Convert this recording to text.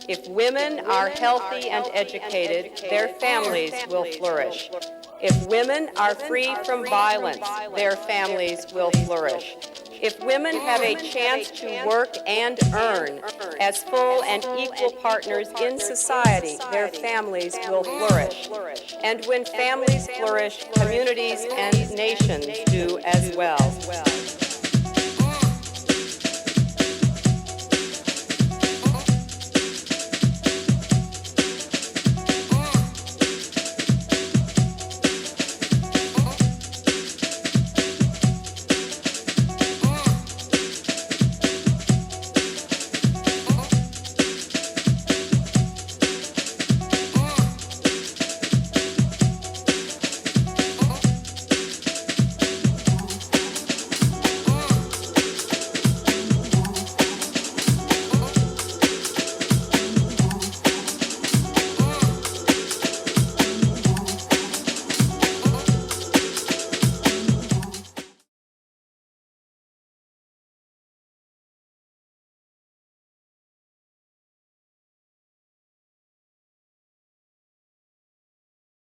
If women are healthy and educated, their families will flourish. If women are free from violence, their families will flourish. If women have a chance to work and earn as full and equal partners in society, their families will flourish. And when families flourish, communities and nations do as well.